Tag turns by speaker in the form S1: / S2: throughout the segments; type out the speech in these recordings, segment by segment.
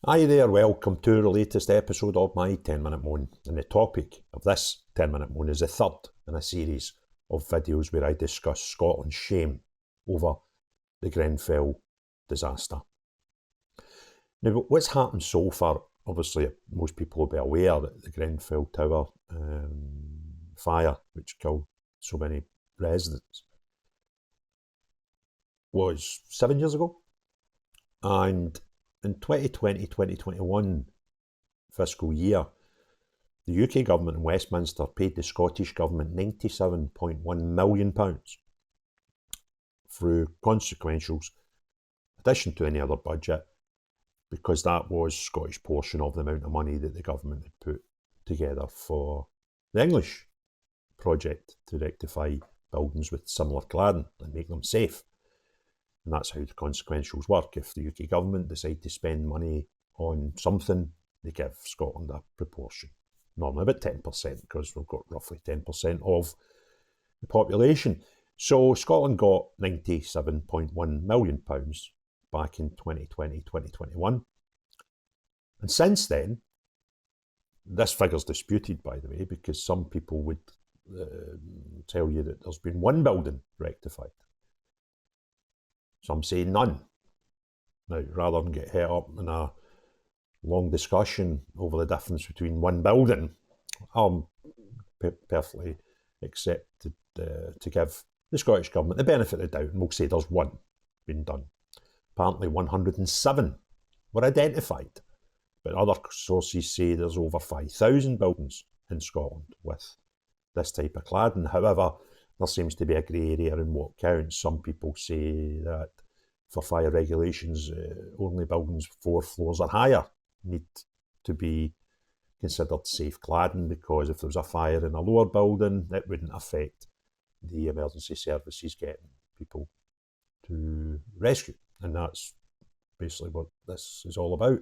S1: Hi there, welcome to the latest episode of my 10-minute moan, and the topic of this 10-minute moan is the third in a series of videos where I discuss Scotland's shame over the Grenfell disaster. Now, what's happened so far, obviously most people will be aware that the Grenfell Tower fire, which killed so many residents, was 7 years ago, and in 2020-2021 fiscal year, the UK government in Westminster paid the Scottish government £97.1 million through consequentials, addition to any other budget, because that was Scottish portion of the amount of money that the government had put together for the English project to rectify buildings with similar cladding and make them safe. And that's how the consequentials work. If the UK government decide to spend money on something, they give Scotland a proportion. Normally about 10%, because we've got roughly 10% of the population. So Scotland got £97.1 million back in 2020-2021. And since then, this figure's disputed, by the way, because some people would tell you that there's been one building rectified. Some say none. Now, rather than get het up in a long discussion over the difference between one building, I'm perfectly accepted to give the Scottish Government the benefit of the doubt, and we'll say there's one been done. Apparently 107 were identified, but other sources say there's over 5,000 buildings in Scotland with this type of cladding. However, there seems to be a grey area in what counts. Some people say that for fire regulations, only buildings 4 floors or higher need to be considered safe cladding, because if there was a fire in a lower building, it wouldn't affect the emergency services getting people to rescue. And that's basically what this is all about.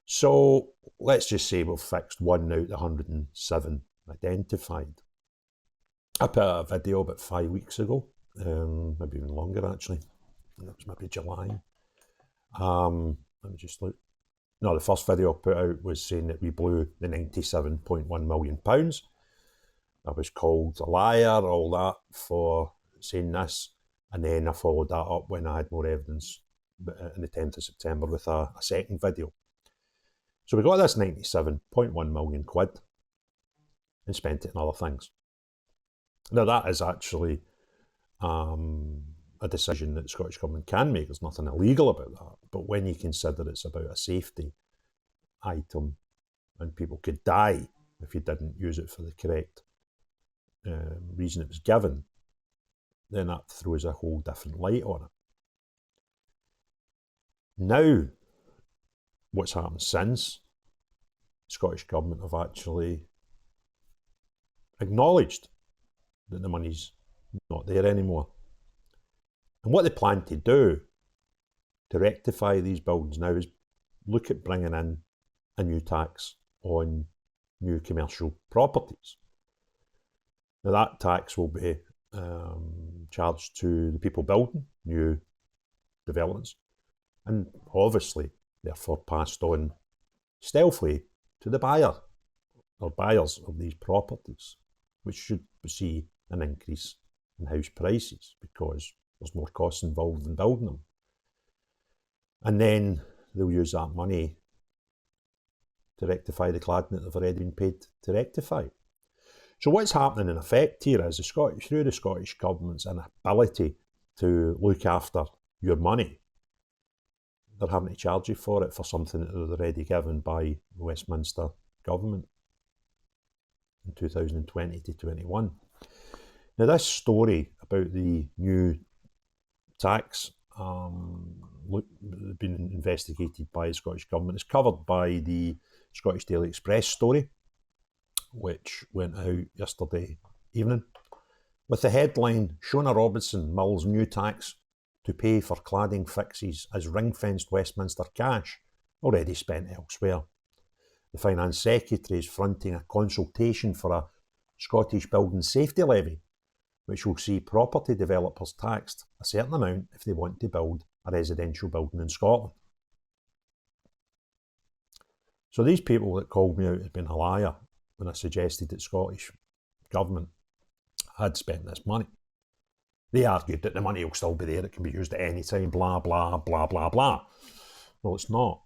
S1: So let's just say we've fixed 1 out of 107 identified. I put out a video about 5 weeks ago, maybe even longer actually. That was maybe July. Let me just look. No, the first video I put out was saying that we blew the £97.1 million. I was called a liar, all that, for saying this. And then I followed that up when I had more evidence on the 10th of September with a second video. So we got this £97.1 million and spent it on other things. Now that is actually a decision that the Scottish Government can make. There's nothing illegal about that. But when you consider it's about a safety item and people could die if you didn't use it for the correct reason it was given, then that throws a whole different light on it. Now, what's happened since, the Scottish Government have actually acknowledged that the money's not there anymore. And what they plan to do to rectify these buildings now is look at bringing in a new tax on new commercial properties. Now that tax will be charged to the people building new developments, and obviously therefore passed on stealthily to the buyer or buyers of these properties, which should see an increase in house prices because there's more costs involved in building them. And then they'll use that money to rectify the cladding that they've already been paid to rectify. So what's happening in effect here is through the Scottish Government's inability to look after your money, they're having to charge you for it for something that they're already given by the Westminster Government in 2020-21. Now this story about the new tax being investigated by the Scottish Government is covered by the Scottish Daily Express story, which went out yesterday evening, with the headline, Shona Robinson mulls new tax to pay for cladding fixes as ring-fenced Westminster cash already spent elsewhere. The Finance Secretary is fronting a consultation for a Scottish Building Safety Levy, which will see property developers taxed a certain amount if they want to build a residential building in Scotland. So these people that called me out as being a liar when I suggested that Scottish Government had spent this money, they argued that the money will still be there, it can be used at any time, blah, blah, blah, blah, blah. Well, it's not.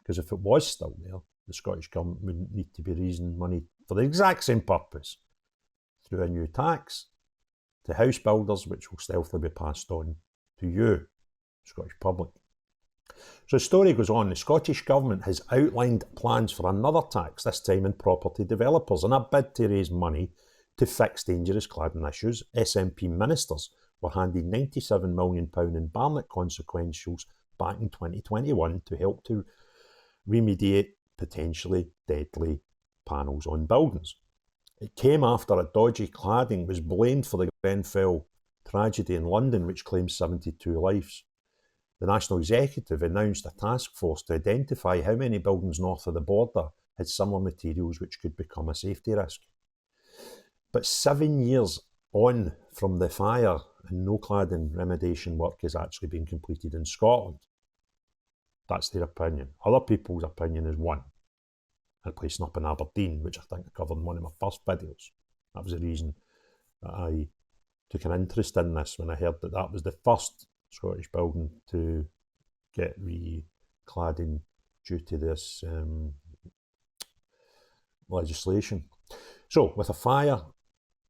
S1: Because if it was still there, the Scottish Government wouldn't need to be raising money for the exact same purpose through a new tax to house builders, which will stealthily be passed on to you, Scottish public. So the story goes on. The Scottish Government has outlined plans for another tax, this time on property developers, in a bid to raise money to fix dangerous cladding issues. SNP Ministers were handed £97 million in Barnett Consequentials back in 2021 to help to remediate potentially deadly panels on buildings. It came after a dodgy cladding was blamed for the Grenfell Tragedy in London, which claimed 72 lives. The National Executive announced a task force to identify how many buildings north of the border had similar materials which could become a safety risk. But 7 years on from the fire, and no cladding remediation work has actually been completed in Scotland. That's their opinion. Other people's opinion is one. A place up in Aberdeen, which I think I covered in one of my first videos. That was the reason that I took an interest in this, when I heard that that was the first Scottish building to get re-cladding due to this legislation. So,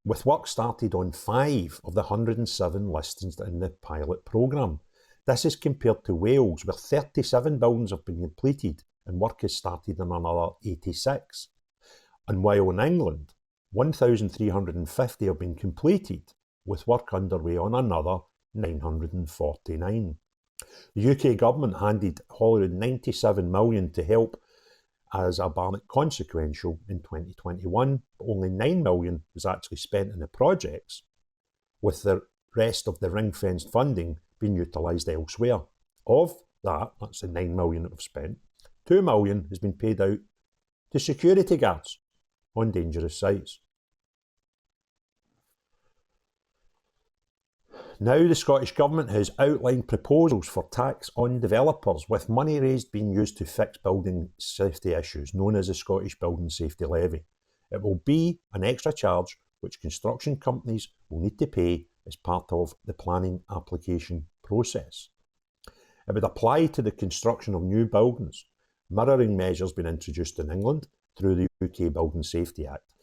S1: with work started on 5 of the 107 listings in the pilot programme. This is compared to Wales, where 37 buildings have been completed and work has started on another 86. And while in England, 1,350 have been completed, with work underway on another 949. The UK Government handed Holyrood £97 million to help as a Barnett Consequential in 2021, but only £9 million was actually spent in the projects, with the rest of the ring-fenced funding being utilised elsewhere. Of that, that's the £9 million that we've spent, £2 million has been paid out to security guards on dangerous sites. Now the Scottish Government has outlined proposals for tax on developers, with money raised being used to fix building safety issues, known as the Scottish Building Safety Levy. It will be an extra charge which construction companies will need to pay as part of the planning application process. It would apply to the construction of new buildings, mirroring measures being introduced in England through the UK Building Safety Act.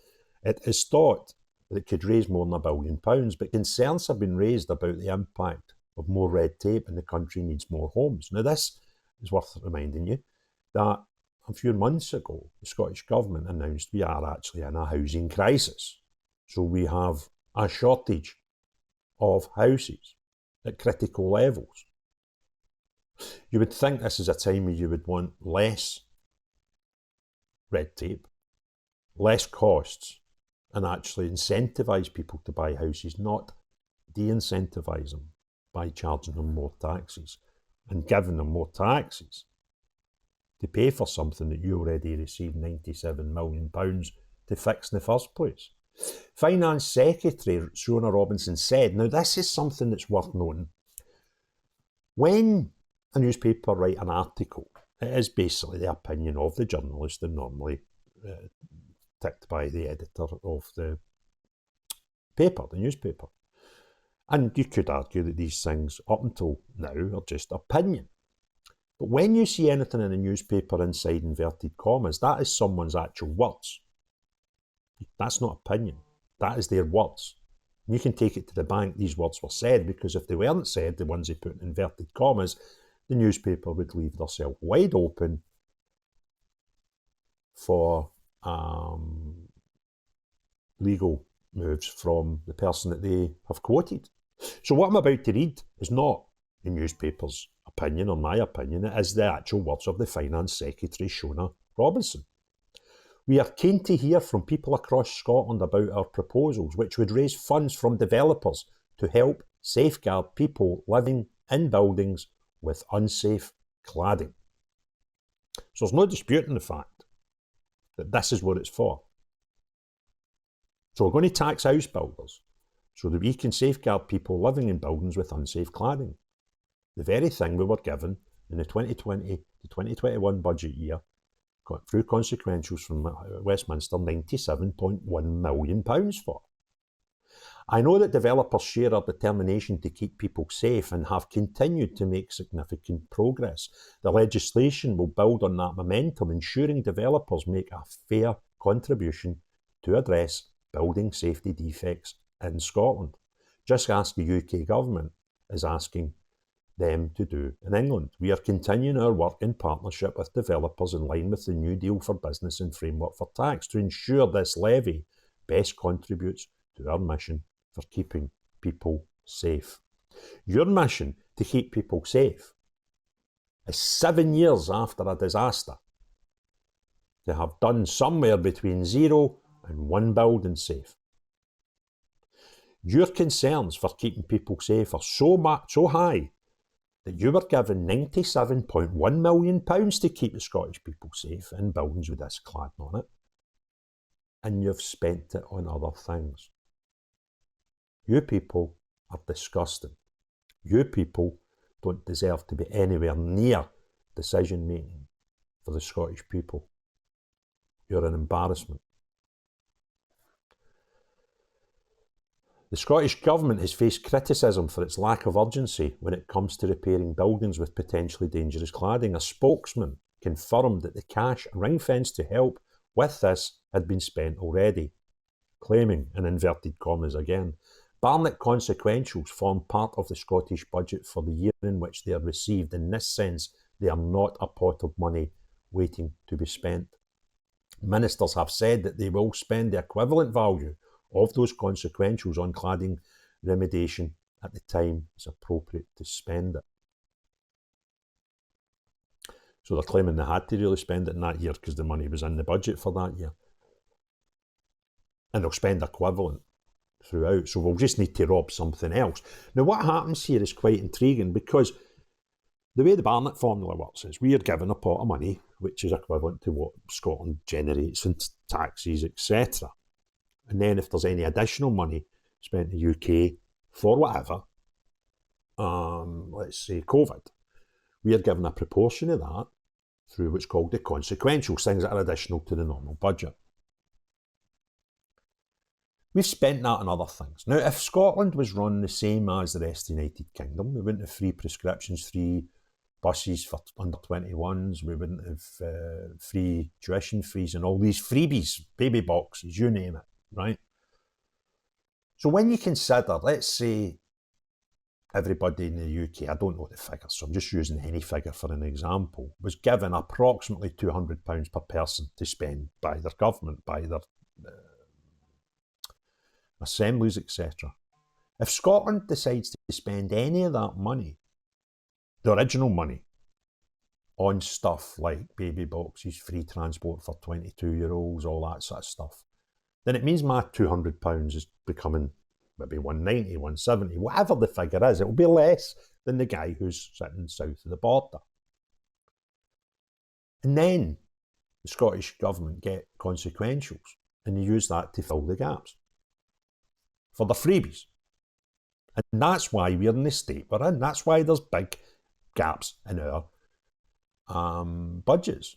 S1: It is thought that it could raise more than £1 billion, but concerns have been raised about the impact of more red tape, and the country needs more homes. Now, this is worth reminding you that a few months ago, the Scottish Government announced we are actually in a housing crisis. So we have a shortage of houses at critical levels. You would think this is a time where you would want less red tape, less costs, and actually incentivise people to buy houses, not de-incentivise them by charging them more taxes and giving them more taxes to pay for something that you already received £97 million to fix in the first place. Finance Secretary Shona Robinson said, now this is something that's worth noting, when a newspaper write an article, it is basically the opinion of the journalist and normally ticked by the editor of the paper, the newspaper. And you could argue that these things up until now are just opinion. But when you see anything in a newspaper inside inverted commas, that is someone's actual words. That's not opinion. That is their words. And you can take it to the bank these words were said, because if they weren't said, the ones they put in inverted commas, the newspaper would leave themselves wide open for legal moves from the person that they have quoted. So what I'm about to read is not the newspaper's opinion or my opinion, it is the actual words of the Finance Secretary, Shona Robinson. We are keen to hear from people across Scotland about our proposals, which would raise funds from developers to help safeguard people living in buildings with unsafe cladding. So there's no disputing the fact that this is what it's for. So we're going to tax house builders so that we can safeguard people living in buildings with unsafe cladding. The very thing we were given in the 2020 to 2021 budget year through consequentials from Westminster, £97.1 million for. I know that developers share our determination to keep people safe and have continued to make significant progress. The legislation will build on that momentum, ensuring developers make a fair contribution to address building safety defects in Scotland, just as the UK government is asking them to do in England. We are continuing our work in partnership with developers in line with the New Deal for Business and Framework for Tax to ensure this levy best contributes to our mission for keeping people safe. Your mission to keep people safe is 7 years after a disaster to have done somewhere between 0 and 1 building safe. Your concerns for keeping people safe are so high that you were given £97.1 million to keep the Scottish people safe in buildings with this cladding on it, and you've spent it on other things. You people are disgusting. You people don't deserve to be anywhere near decision making for the Scottish people. You're an embarrassment. The Scottish Government has faced criticism for its lack of urgency when it comes to repairing buildings with potentially dangerous cladding. A spokesman confirmed that the cash ring-fenced to help with this had been spent already, claiming, in inverted commas again, Barnett Consequentials form part of the Scottish budget for the year in which they are received. In this sense, they are not a pot of money waiting to be spent. Ministers have said that they will spend the equivalent value of those consequentials on cladding remediation at the time it's appropriate to spend it. So they're claiming they had to really spend it in that year because the money was in the budget for that year. And they'll spend equivalent throughout, so we'll just need to rob something else. Now what happens here is quite intriguing, because the way the Barnett formula works is we are given a pot of money which is equivalent to what Scotland generates in taxes, etc. And then if there's any additional money spent in the UK for whatever, let's say COVID, we are given a proportion of that through what's called the consequentials, things that are additional to the normal budget. We've spent that on other things. Now, if Scotland was run the same as the rest of the United Kingdom, we wouldn't have free prescriptions, free buses for under 21s, we wouldn't have free tuition fees and all these freebies, baby boxes, you name it, right? So when you consider, let's say, everybody in the UK, I don't know the figures, so I'm just using any figure for an example, was given approximately £200 per person to spend by their government, by their assemblies, etc. If Scotland decides to spend any of that money, the original money, on stuff like baby boxes, free transport for 22-year-olds, all that sort of stuff, then it means my £200 is becoming maybe 190, 170, whatever the figure is. It will be less than the guy who's sitting south of the border. And then the Scottish Government get consequentials, and they use that to fill the gaps for the freebies. And that's why we're in the state we're in. That's why there's big gaps in our budgets.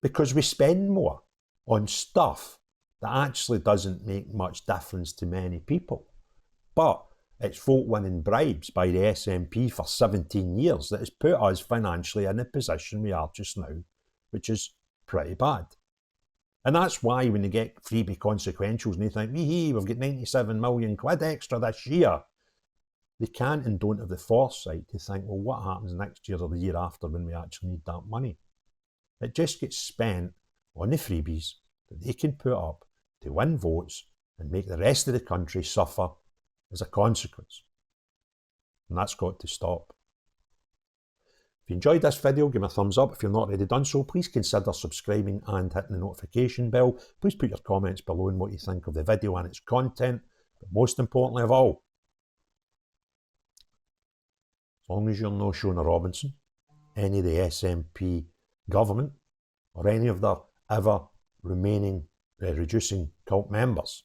S1: Because we spend more on stuff that actually doesn't make much difference to many people. But it's folk winning bribes by the SNP for 17 years that has put us financially in the position we are just now, which is pretty bad. And that's why when they get freebie consequentials and they think, we've got 97 million quid extra this year, they can't and don't have the foresight to think, well, what happens next year or the year after when we actually need that money? It just gets spent on the freebies that they can put up to win votes and make the rest of the country suffer as a consequence. And that's got to stop. If you enjoyed this video, give me a thumbs up. If you've not already done so, please consider subscribing and hitting the notification bell. Please put your comments below on what you think of the video and its content. But most importantly of all, as long as you're not Shona Robinson, any of the SNP government, or any of their ever remaining reducing cult members,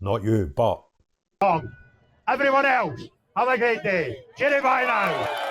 S1: not you, but
S2: everyone else, have a great day. Cheerio, bye now.